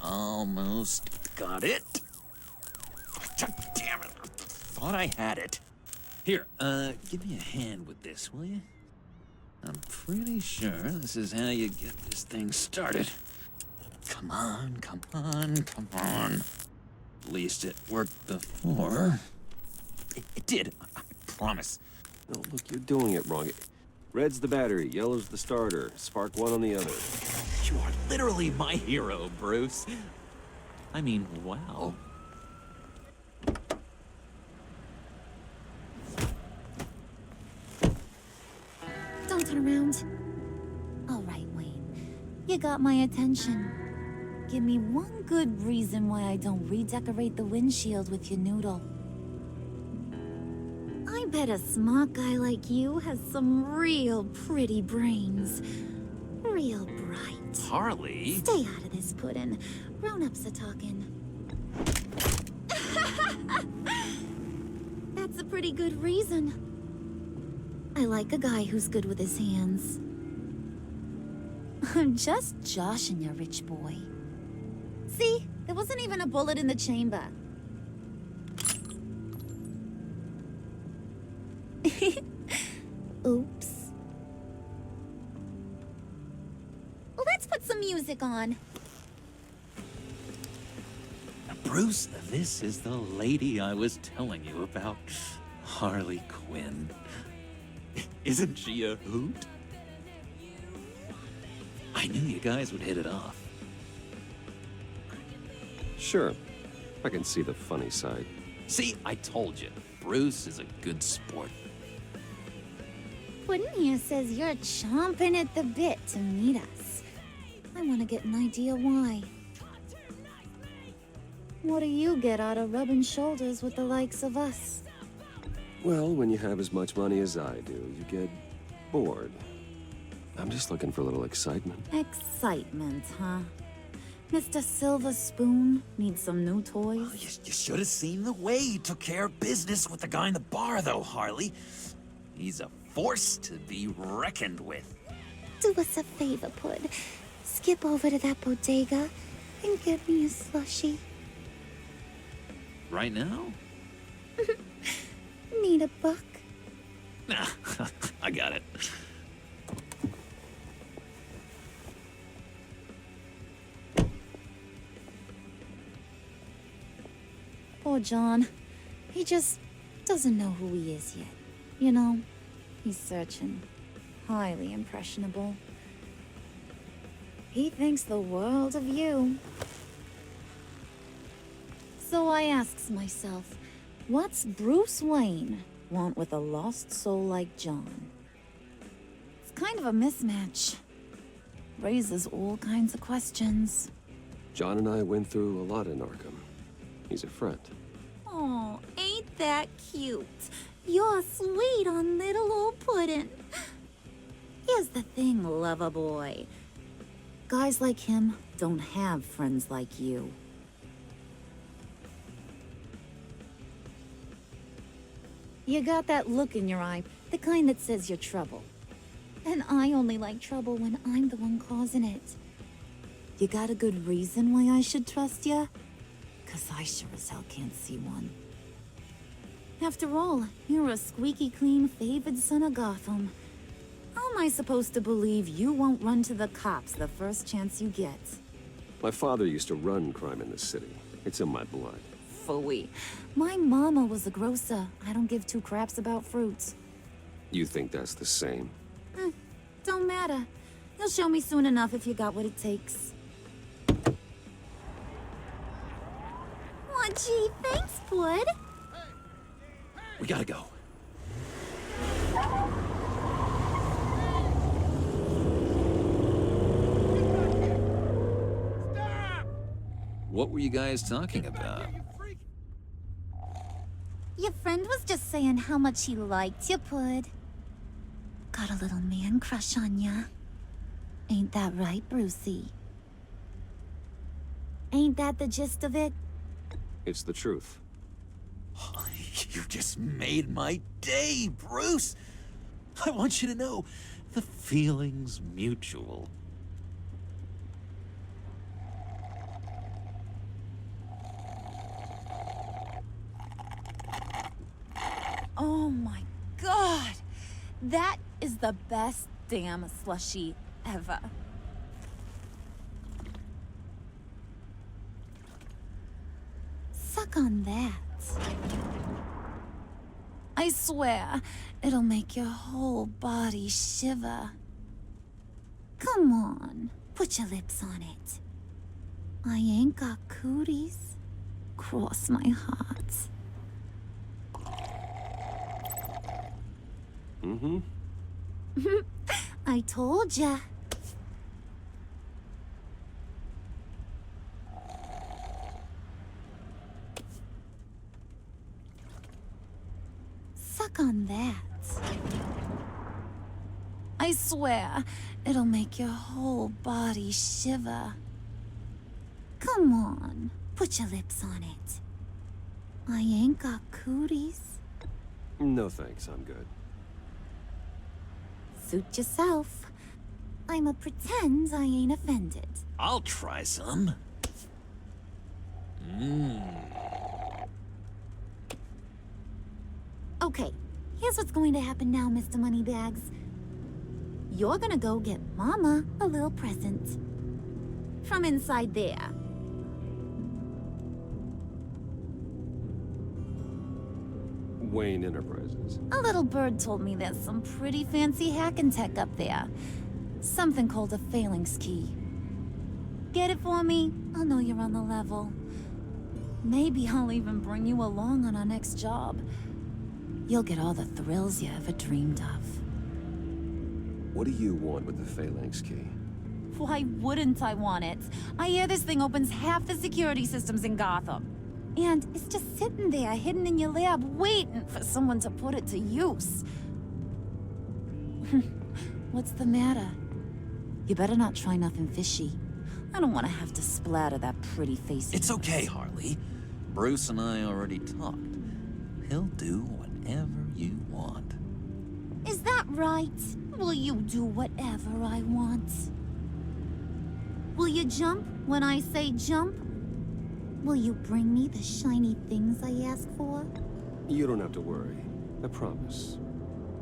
Almost got it. Damn it. Thought I had it. Here, give me a hand with this, will you? I'm pretty sure this is how you get this thing started. Come on, come on, come on. At least it worked before. It did, I promise. No, look, you're doing it wrong. Red's the battery, yellow's the starter. Spark one on the other. You are literally my hero, Bruce. I mean, wow. Don't turn around. All right, Wayne. You got my attention. Give me one good reason why I don't redecorate the windshield with your noodle. I bet a smart guy like you has some real pretty brains. Real bright. Harley? Stay out of this, Puddin'. Grown-ups are talking. That's a pretty good reason. I like a guy who's good with his hands. I'm just joshing you, rich boy. See? There wasn't even a bullet in the chamber. Oops. Let's put some music on. Bruce, this is the lady I was telling you about. Harley Quinn. Isn't she a hoot? I knew you guys would hit it off. Sure. I can see the funny side. See, I told you. Bruce is a good sport. Puddin' here says you're chomping at the bit to meet us. I want to get an idea why. What do you get out of rubbing shoulders with the likes of us? Well, when you have as much money as I do, you get bored. I'm just looking for a little excitement. Excitement, huh? Mr. Silver Spoon needs some new toys? Oh, you should have seen the way he took care of business with the guy in the bar, though, Harley. He's a force to be reckoned with. Do us a favor, Pud. Skip over to that bodega and get me a slushie. Right now? Need a buck? Nah, I got it. Poor John. He just doesn't know who he is yet. You know, he's searching. Highly impressionable. He thinks the world of you. So I asks myself, what's Bruce Wayne want with a lost soul like John? It's kind of a mismatch. Raises all kinds of questions. John and I went through a lot in Arkham. He's a friend. Oh, ain't that cute? You're sweet on little old Puddin'. Here's the thing, lover boy. Guys like him don't have friends like you. You got that look in your eye, the kind that says you're trouble. And I only like trouble when I'm the one causing it. You got a good reason why I should trust you? 'Cause I sure as hell can't see one. After all, you're a squeaky clean favored son of Gotham. How am I supposed to believe you won't run to the cops the first chance you get? My father used to run crime in this city. It's in my blood. Phooey. My mama was a grocer. I don't give two craps about fruits. You think that's the same? Don't matter. You'll show me soon enough if you got what it takes. Aw, gee, thanks, Bud. We gotta go. What were you guys talking about? Your friend was just saying how much he liked you, Pud. Got a little man crush on ya. Ain't that right, Brucey? Ain't that the gist of it? It's the truth. You just made my day, Bruce. I want you to know, the feeling's mutual. That is the best damn slushie ever. Suck on that. I swear, it'll make your whole body shiver. Come on, put your lips on it. I ain't got cooties. Cross my heart. Mm-hmm. I told ya. Suck on that. I swear, it'll make your whole body shiver. Come on, put your lips on it. I ain't got cooties. No thanks, I'm good. Suit yourself. I'ma pretend I ain't offended. I'll try some. Okay, here's what's going to happen now, Mr. Moneybags. You're gonna go get Mama a little present. From inside there. Wayne Enterprises. A little bird told me there's some pretty fancy hacking tech up there. Something called a phalanx key. Get it for me? I'll know you're on the level. Maybe I'll even bring you along on our next job. You'll get all the thrills you ever dreamed of. What do you want with the phalanx key? Why wouldn't I want it? I hear this thing opens half the security systems in Gotham. And it's just sitting there, hidden in your lab, waiting for someone to put it to use. What's the matter? You better not try nothing fishy. I don't want to have to splatter that pretty face. It's okay, Harley. Bruce and I already talked. He'll do whatever you want. Is that right? Will you do whatever I want? Will you jump when I say jump? Will you bring me the shiny things I ask for? You don't have to worry. I promise.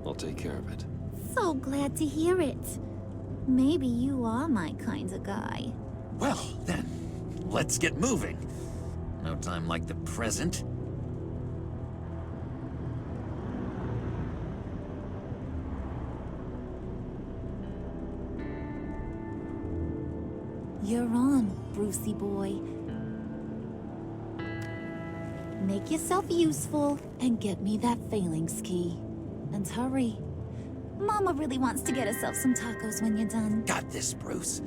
I'll take care of it. So glad to hear it. Maybe you are my kind of guy. Well, then, let's get moving. No time like the present. You're on, Brucey boy. Make yourself useful and get me that phalanx key. And hurry. Mama really wants to get herself some tacos when you're done. Got this, Bruce.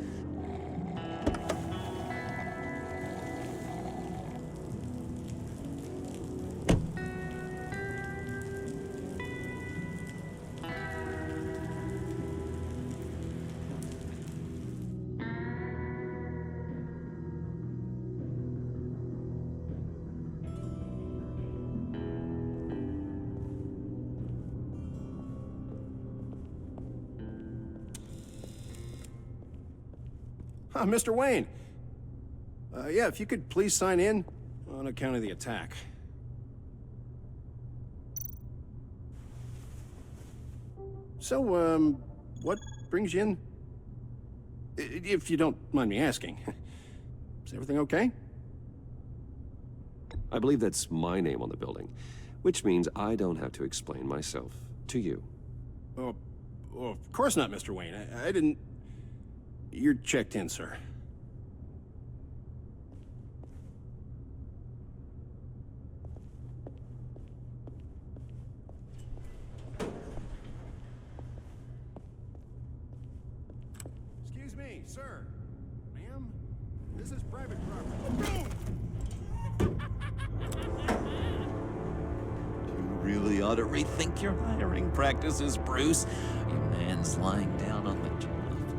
Mr. Wayne. Yeah, if you could please sign in on account of the attack. So, what brings you in? If you don't mind me asking. Is everything okay? I believe that's my name on the building, which means I don't have to explain myself to you. Oh, of course not, Mr. Wayne. I didn't... You're checked in, sir. Excuse me, sir. Ma'am? This is private property. You really ought to rethink your hiring practices, Bruce. Your man's lying down on the job.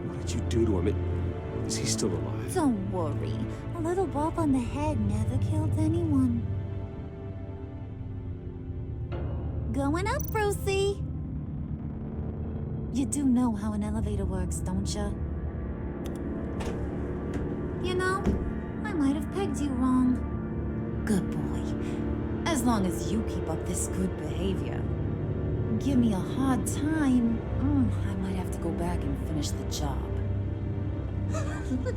What did you do to him? Is he still alive? Don't worry. A little bump on the head never killed anyone. Going up, Brucey. You do know how an elevator works, don't you? You know, I might have pegged you wrong. Good boy. As long as you keep up this good behavior. give me a hard time, I might have to go back and finish the job.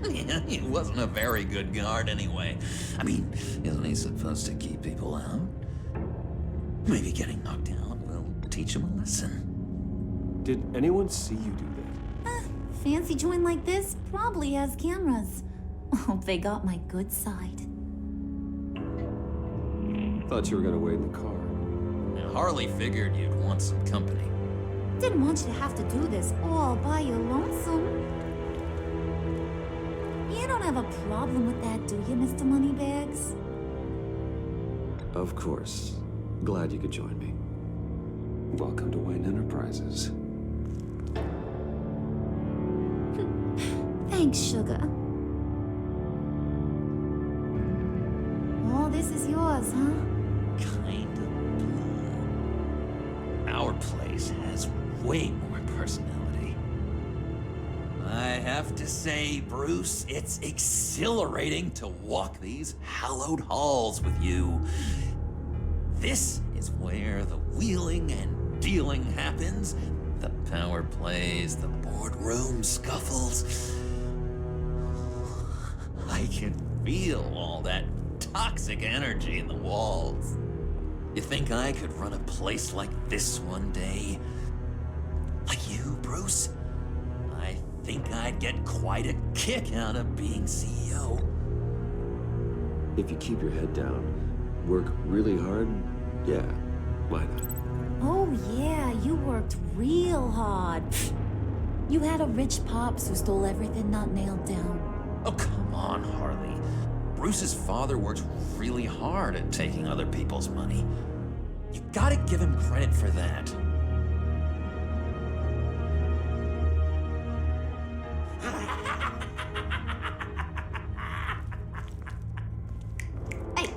Yeah, he wasn't a very good guard anyway. I mean, isn't he supposed to keep people out? Maybe getting knocked out will teach him a lesson. Did anyone see you do that? Fancy joint like this probably has cameras. Hope they got my good side. Thought you were gonna wait in the car. Now, Harley figured you'd want some company. Didn't want you to have to do this all by your lonesome. You don't have a problem with that, do you, Mr. Moneybags? Of course. Glad you could join me. Welcome to Wayne Enterprises. Thanks, sugar. All this is yours, huh? Kind of blue. Our place has way more personality. I have to say, Bruce, it's exhilarating to walk these hallowed halls with you. This is where the wheeling and dealing happens, the power plays, the boardroom scuffles. I can feel all that toxic energy in the walls. You think I could run a place like this one day? Like you, Bruce? I think I'd get quite a kick out of being CEO. If you keep your head down, work really hard, yeah, why not? Oh yeah, you worked real hard. You had a rich pops who stole everything not nailed down. Oh, come on, Harley. Bruce's father worked really hard at taking other people's money. You gotta give him credit for that.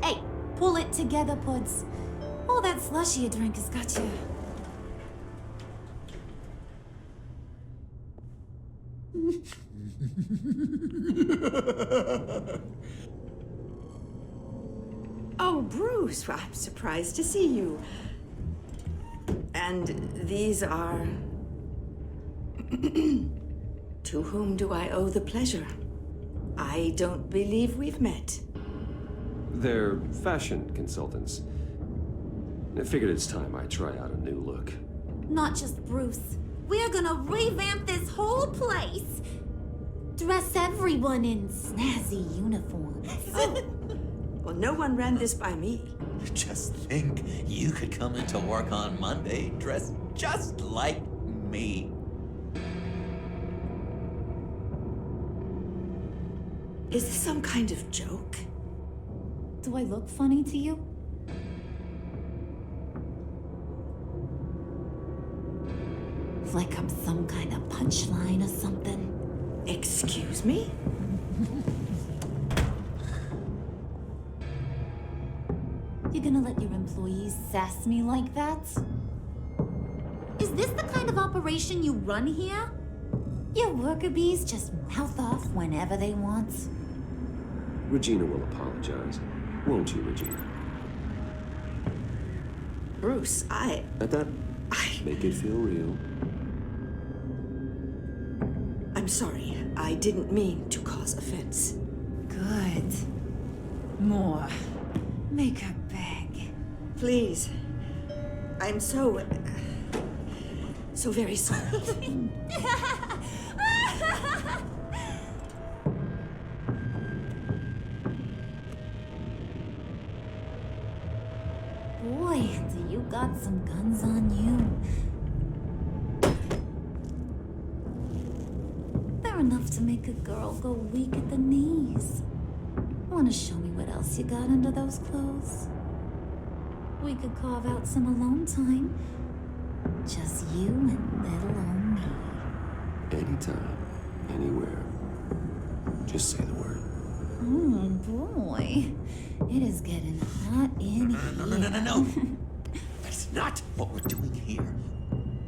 Hey, pull it together, Puds. All that slushy you drink has got you. Oh, Bruce, I'm surprised to see you. And these are... To whom do I owe the pleasure? I don't believe we've met. They're fashion consultants. I figured it's time I try out a new look. Not just Bruce. We're gonna revamp this whole place. Dress everyone in snazzy uniforms. Oh, well, no one ran this by me. Just think, you could come into work on Monday dressed just like me. Is this some kind of joke? Do I look funny to you? Like I'm some kind of punchline or something? Excuse me? You gonna let your employees sass me like that? Is this the kind of operation you run here? Your worker bees just mouth off whenever they want. Regina will apologize. Won't you, Regina? Bruce, At that, make it feel real. I'm sorry. I didn't mean to cause offense. Good. More. Make her beg. Please. I'm so very sorry. Boy, do you got some guns on you. They're enough to make a girl go weak at the knees. Wanna show me what else you got under those clothes? We could carve out some alone time. Just you and little old me. Anytime, anywhere. Just say the word. Oh boy, it is getting hot in here. No. That's not what we're doing here.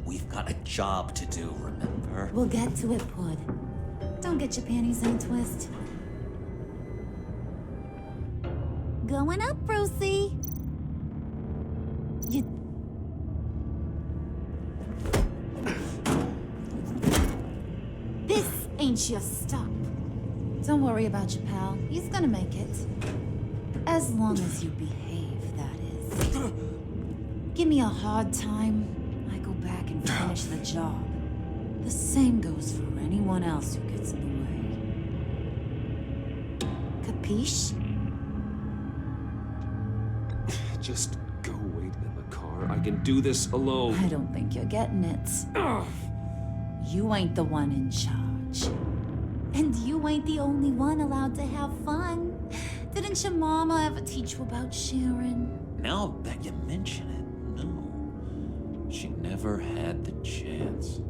We've got a job to do, remember? We'll get to it, Pud. Don't get your panties in a twist. Going up, Brucey. Ain't you? Stop. Don't worry about your pal. He's gonna make it. As long as you behave, that is. Give me a hard time, I go back and finish the job. The same goes for anyone else who gets in the way. Capiche? Just go wait in the car. I can do this alone. I don't think you're getting it. Ugh. You ain't the one in charge. And you ain't the only one allowed to have fun. Didn't your mama ever teach you about sharing? Now that you mention it, no. She never had the chance.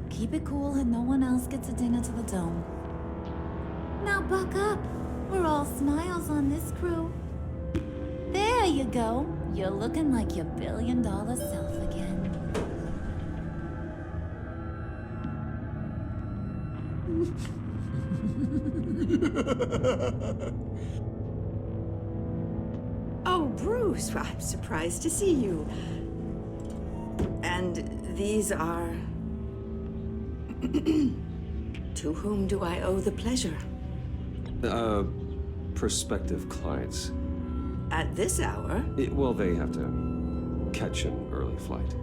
Keep it cool and no one else gets a dinner to the dome. Now buck up. We're all smiles on this crew. There you go. You're looking like your billion-dollar self again. Oh, Bruce, I'm surprised to see you. And these are... To whom do I owe the pleasure? Prospective clients. At this hour? Well, they have to catch an early flight.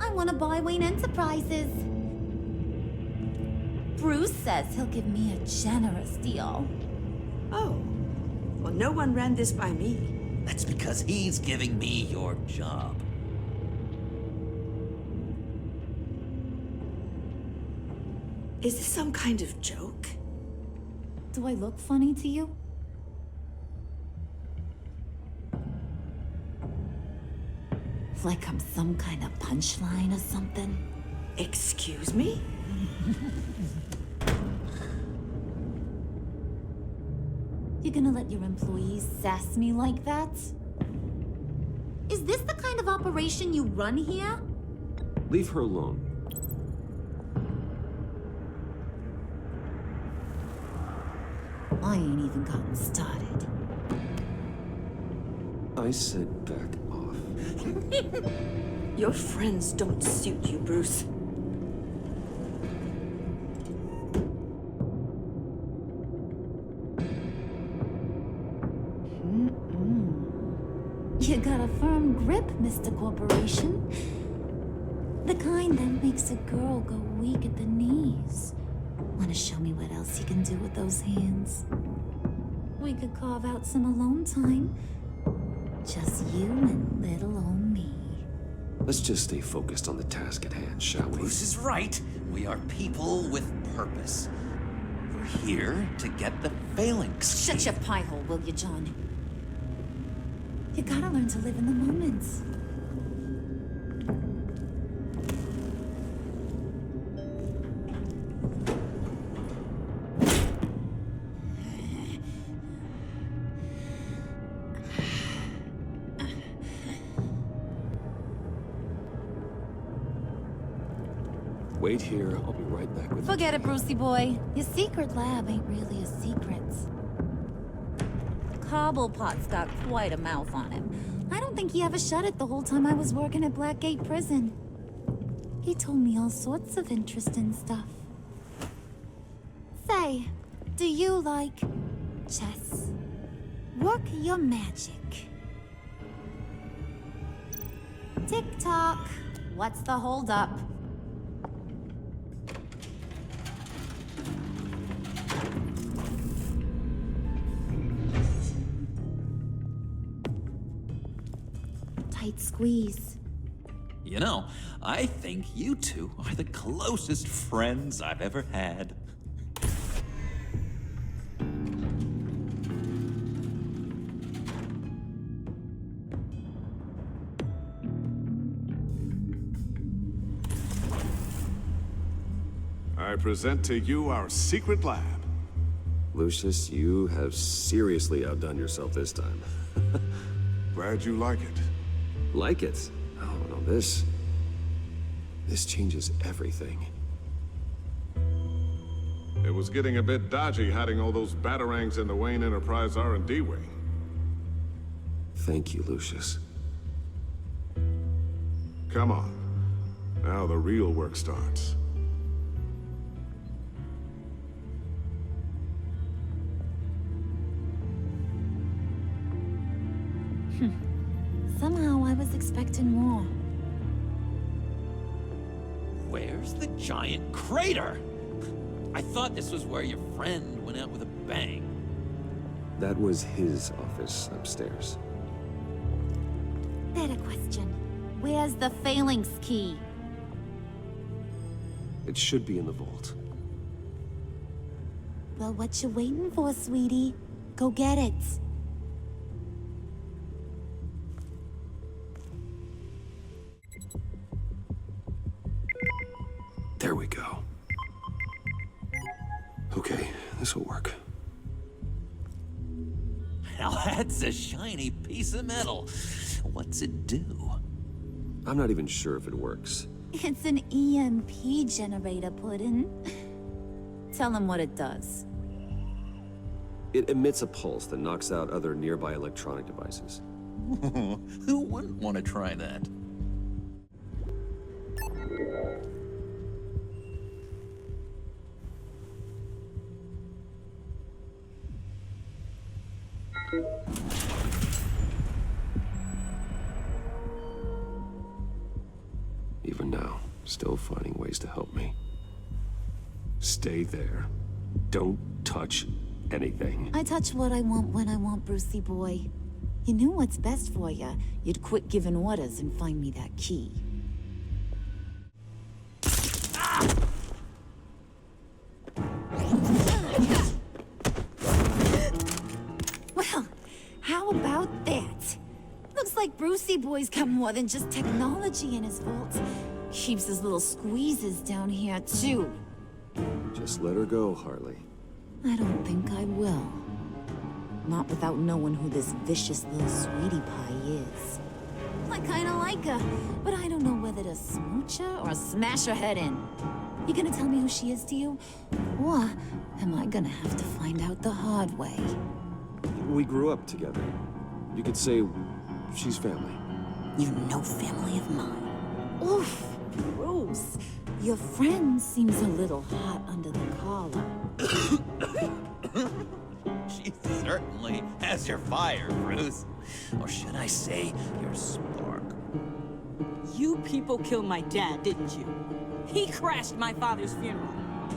I want to buy Wayne Enterprises. Bruce says he'll give me a generous deal. Oh. Well, no one ran this by me. That's because he's giving me your job. Is this some kind of joke? Do I look funny to you? Like I'm some kind of punchline or something? Excuse me? You gonna let your employees sass me like that? Is this the kind of operation you run here? Leave her alone. I ain't even gotten started. I said back off. Your friends don't suit you, Bruce. You got a firm grip, Mr. Corporation. The kind that makes a girl go weak at the knees. Wanna show me what else you can do with those hands? We could carve out some alone time. Just you and little old me. Let's just stay focused on the task at hand, shall we? Bruce is right. We are people with purpose. We're here to get the phalanx. Shut your pie hole, will you, John? You gotta learn to live in the moment. Wait here. I'll be right back with Forget it, Brucey boy. Your secret lab ain't really a secret. Cobblepot's got quite a mouth on him. I don't think he ever shut it the whole time I was working at Blackgate Prison. He told me all sorts of interesting stuff. Say, do you like chess? Work your magic. Tick-tock. What's the holdup? Tight squeeze. You know, I think you two are the closest friends I've ever had. I present to you our secret lab. Lucius, you have seriously outdone yourself this time. Glad you like it. Like it? Oh, no, this changes everything. It was getting a bit dodgy hiding all those batarangs in the Wayne Enterprise R&D wing. Thank you, Lucius. Come on. Now the real work starts. Somehow I was expecting more. Where's the giant crater? I thought this was where your friend went out with a bang. That was his office upstairs. Better question. Where's the phalanx key? It should be in the vault. Well, what you waiting for, sweetie? Go get it. There we go. Okay, this will work. Now that's a shiny piece of metal. What's it do? I'm not even sure if it works. It's an EMP generator, Puddin'. Tell him what it does. It emits a pulse that knocks out other nearby electronic devices. Who wouldn't want to try that? Even now, still finding ways to help me. Stay there. Don't touch anything. I touch what I want when I want, Brucey boy. You knew what's best for you. You'd quit giving orders and find me that key. Well, how about that? Looks like Brucey boy's got more than just technology in his vault. Keeps his little squeezes down here, too. Just let her go, Harley. I don't think I will. Not without knowing who this vicious little sweetie pie is. I kinda like her, but I don't know whether to smooch her or smash her head in. You gonna tell me who she is to you? Or am I gonna have to find out the hard way? We grew up together. You could say she's family. You're no family of mine. Oof, gross. Your friend seems a little hot under the collar. She certainly has your fire, Bruce. Or should I say, your spark. You people killed my dad, didn't you? He crashed my father's funeral.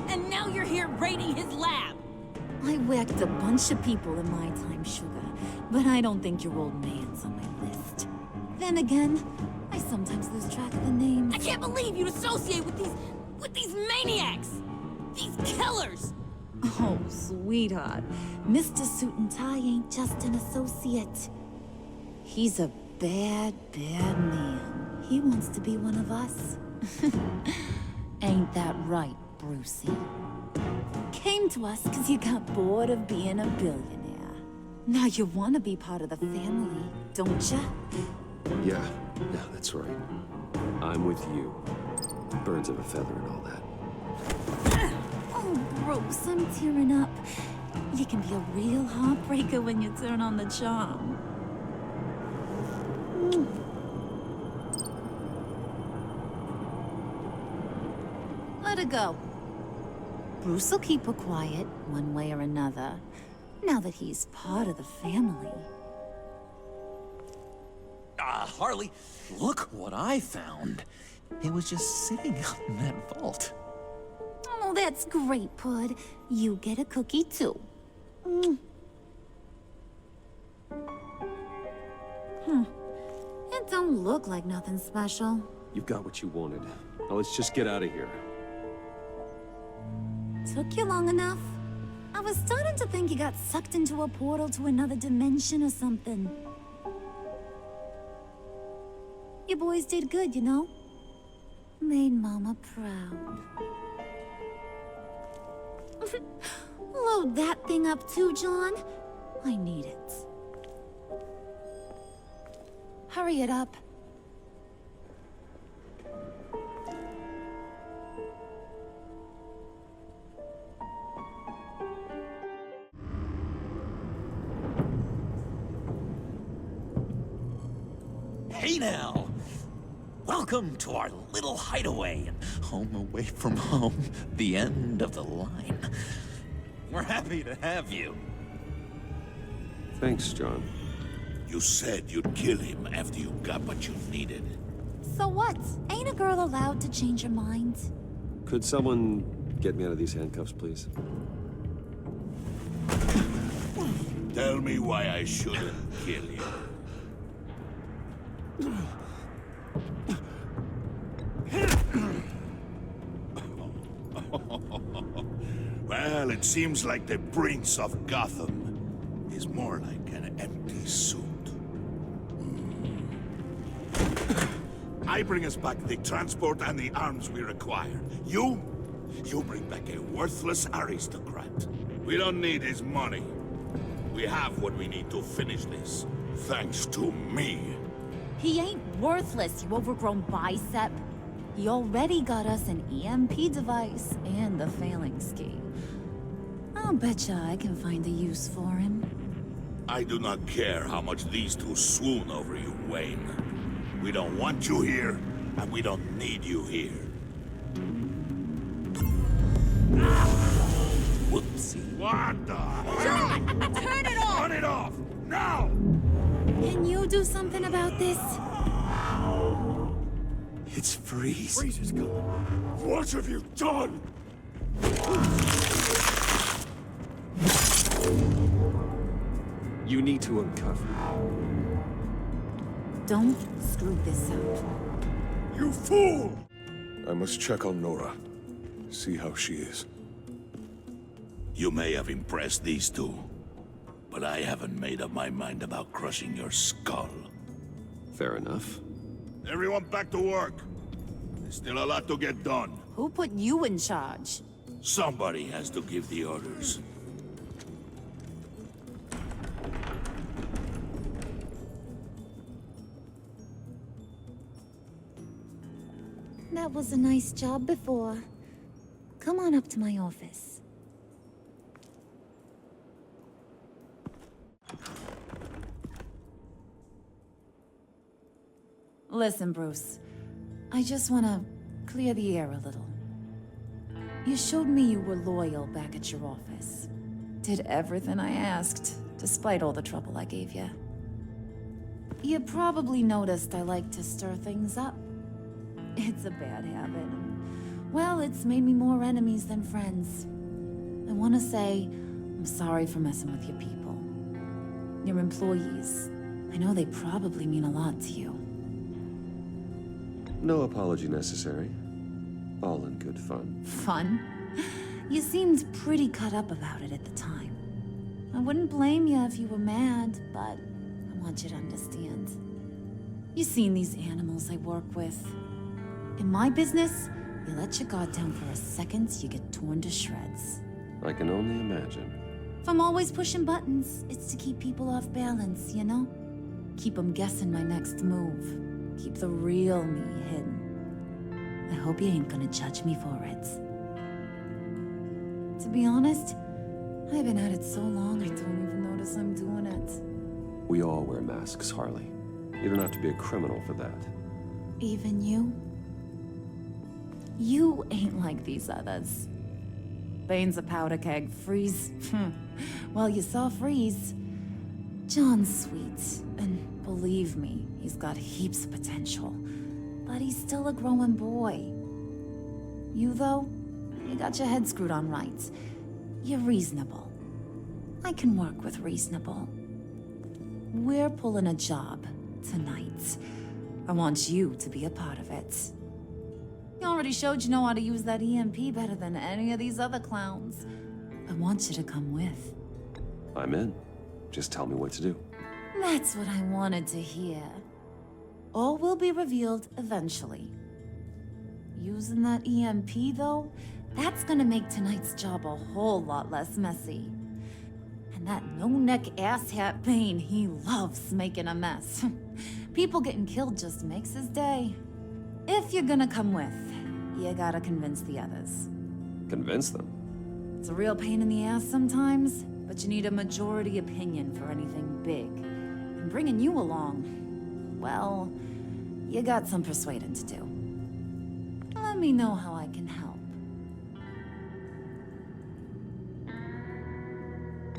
And now you're here raiding his lab! I whacked a bunch of people in my time, sugar. But I don't think your old man's on my list. Then again, I sometimes lose track of the names. I can't believe you'd associate with these maniacs! These killers! Oh, sweetheart. Mr. Suit and Tie ain't just an associate. He's a bad, bad man. He wants to be one of us. Ain't that right, Brucey? Came to us because you got bored of being a billionaire. Now you want to be part of the family, don't ya? Yeah, that's right. I'm with you. Birds of a feather and all that. Oh, Bruce, I'm tearing up. You can be a real heartbreaker when you turn on the charm. Let her go. Bruce will keep her quiet, one way or another, now that he's part of the family. Harley, look what I found. It was just sitting up in that vault. Oh, that's great, Pud. You get a cookie, too. It don't look like nothing special. You've got what you wanted. Now let's just get out of here. Took you long enough? I was starting to think you got sucked into a portal to another dimension or something. You boys did good, you know? Made Mama proud. Load that thing up too, John. I need it. Hurry it up. Hey now! Welcome to our little hideaway and home away from home, the end of the line. We're happy to have you. Thanks, John. You said you'd kill him after you got what you needed. So what? Ain't a girl allowed to change her mind? Could someone get me out of these handcuffs, please? Tell me why I shouldn't kill you. Well, it seems like the Prince of Gotham is more like an empty suit. I bring us back the transport and the arms we require. You bring back a worthless aristocrat. We don't need his money. We have what we need to finish this, thanks to me. He ain't worthless, you overgrown bicep. He already got us an EMP device and the phalanx key. I'll betcha I can find a use for him. I do not care how much these two swoon over you, Wayne. We don't want you here, and we don't need you here. Whoopsie. What the? John! Turn it off! Turn it off! Now! Can you do something about this? It's Freeze. Freeze is coming. What have you done? You need to uncuff me. Don't screw this up. You fool! I must check on Nora. See how she is. You may have impressed these two, but I haven't made up my mind about crushing your skull. Fair enough. Everyone back to work. There's still a lot to get done. Who put you in charge? Somebody has to give the orders. That was a nice job before. Come on up to my office. Listen, Bruce. I just want to clear the air a little. You showed me you were loyal back at your office. Did everything I asked, despite all the trouble I gave you. You probably noticed I like to stir things up. It's a bad habit. Well, it's made me more enemies than friends. I want to say I'm sorry for messing with your people. Your employees. I know they probably mean a lot to you. No apology necessary. All in good fun. Fun? You seemed pretty cut up about it at the time. I wouldn't blame you if you were mad, but I want you to understand. You've seen these animals I work with. In my business, you let your guard down for a second, you get torn to shreds. I can only imagine. If I'm always pushing buttons, it's to keep people off balance, you know? Keep them guessing my next move. Keep the real me hidden. I hope you ain't gonna judge me for it. To be honest, I've been at it so long I don't even notice I'm doing it. We all wear masks, Harley. You don't have to be a criminal for that. Even you? You ain't like these others. Bane's a powder keg. Freeze. Well, you saw Freeze. John's sweet, and believe me, he's got heaps of potential. But he's still a growing boy. You, though, you got your head screwed on right. You're reasonable. I can work with reasonable. We're pulling a job tonight. I want you to be a part of it. You already showed you know how to use that EMP better than any of these other clowns. I want you to come with. I'm in. Just tell me what to do. That's what I wanted to hear. All will be revealed eventually. Using that EMP, though, that's gonna make tonight's job a whole lot less messy. And that no-neck asshat Bane, he loves making a mess. People getting killed just makes his day. If you're gonna come with, you gotta convince the others. Convince them? It's a real pain in the ass sometimes, but you need a majority opinion for anything big. And bringing you along, well, You got some persuading to do. Let me know how I can help.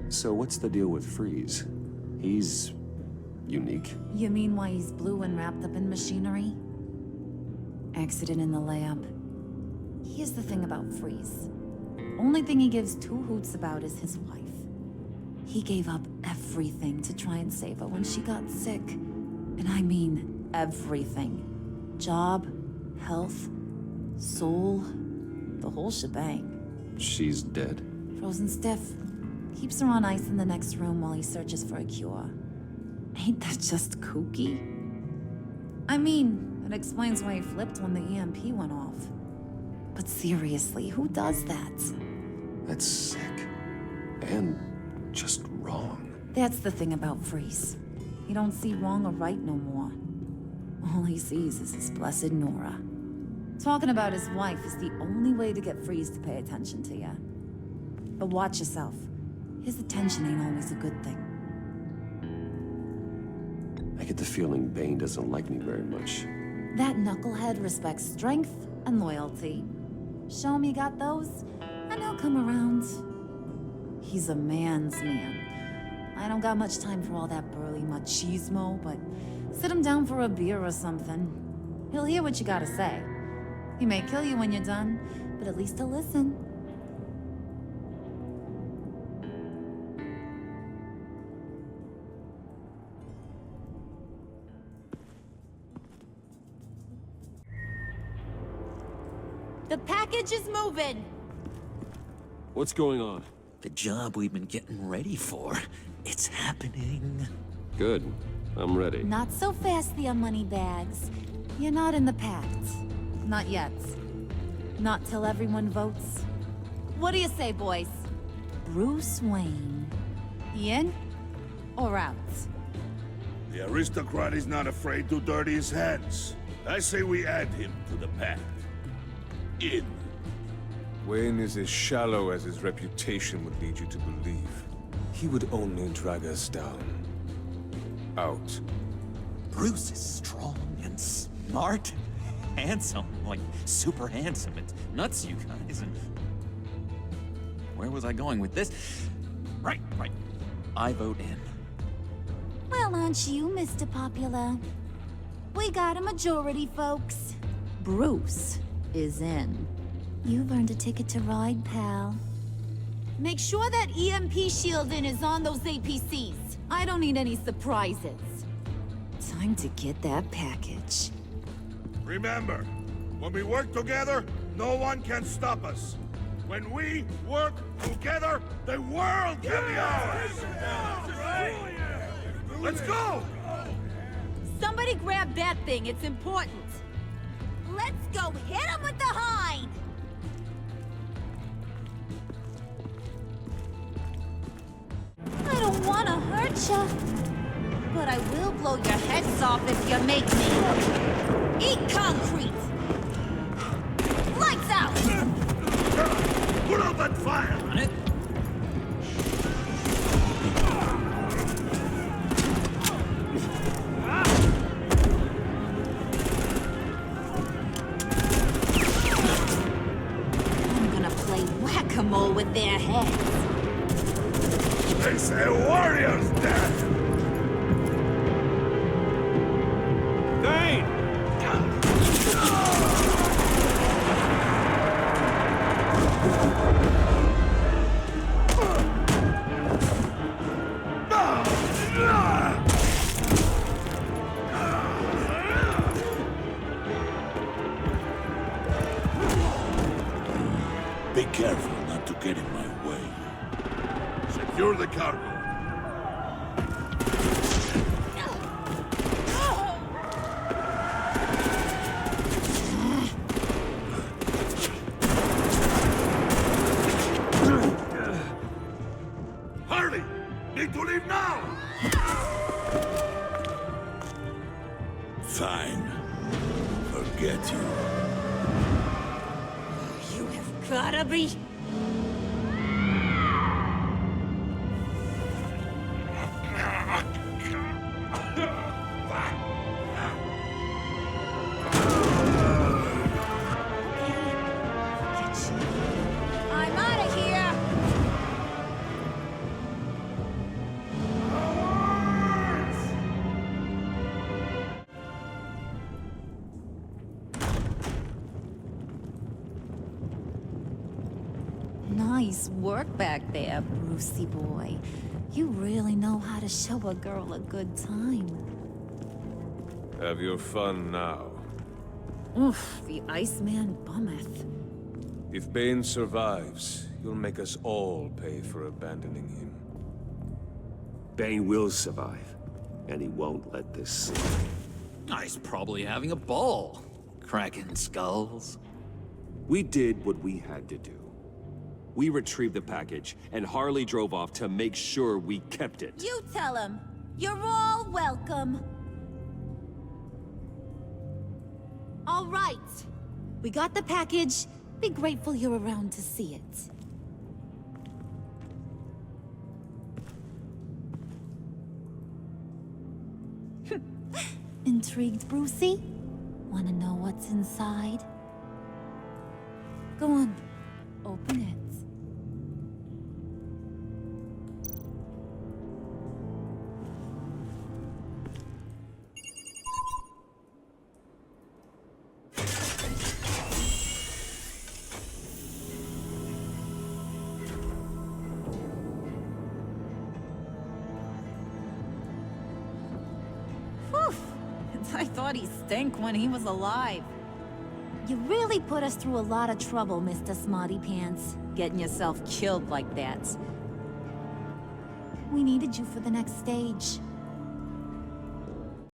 So what's the deal with Freeze? He's unique. You mean why he's blue and wrapped up in machinery? Accident in the lab. Here's the thing about Freeze. Only thing he gives two hoots about is his wife. He gave up everything to try and save her when she got sick. And I mean everything. Job, health, soul, the whole shebang. She's dead. Frozen stiff. Keeps her on ice in the next room while he searches for a cure. Ain't that just kooky? I mean, it explains why he flipped when the EMP went off. But seriously, who does that? That's sick. And just wrong. That's the thing about Freeze. He don't see wrong or right no more. All he sees is his blessed Nora. Talking about his wife is the only way to get Freeze to pay attention to you. But watch yourself. His attention ain't always a good thing. I get the feeling Bane doesn't like me very much. That knucklehead respects strength and loyalty. Show him you got those, and he'll come around. He's a man's man. I don't got much time for all that burly machismo, but sit him down for a beer or something. He'll hear what you gotta say. He may kill you when you're done, but at least he'll listen. The package is moving! What's going on? The job we've been getting ready for. It's happening. Good. I'm ready. Not so fast, the money bags. You're not in the pact. Not yet. Not till everyone votes. What do you say, boys? Bruce Wayne. In or out? The aristocrat is not afraid to dirty his hands. I say we add him to the pact. In. Wayne is as shallow as his reputation would lead you to believe. He would only drag us down. Out. Bruce is strong and smart, handsome, like super handsome. It's nuts, you guys. And where was I going with this? Right. I vote in. Well, aren't you, Mr. Popular? We got a majority, folks. Bruce is in. You've earned a ticket to ride, pal. Make sure that EMP shielding is on those APCs. I don't need any surprises. Time to get that package. Remember, when we work together, no one can stop us. When we work together, the world can be ours! Let's go! Somebody grab that thing, it's important. Let's go hit him with the hind! I don't want to hurt ya, but I will blow your heads off if you make me. Eat concrete! Lights out! Put out that fire! On it. I'm gonna play whack-a-mole with their heads. They say warrior's death! Dane! Be careful not to get in my way. Secure the cargo. Harley! Need to leave now! Fine. Forget you. You have gotta be... Nice work back there, Brucey boy. You really know how to show a girl a good time. Have your fun now. Oof, the Iceman bummeth. If Bane survives, you'll make us all pay for abandoning him. Bane will survive, and he won't let this slide. He's probably having a ball. Cracking skulls. We did what we had to do. We retrieved the package, and Harley drove off to make sure we kept it. You tell him. You're all welcome. All right. We got the package. Be grateful you're around to see it. Intrigued, Brucey? Wanna know what's inside? Go on. Open it. I thought he stank when he was alive. You really put us through a lot of trouble, Mr. Smarty Pants. Getting yourself killed like that. We needed you for the next stage.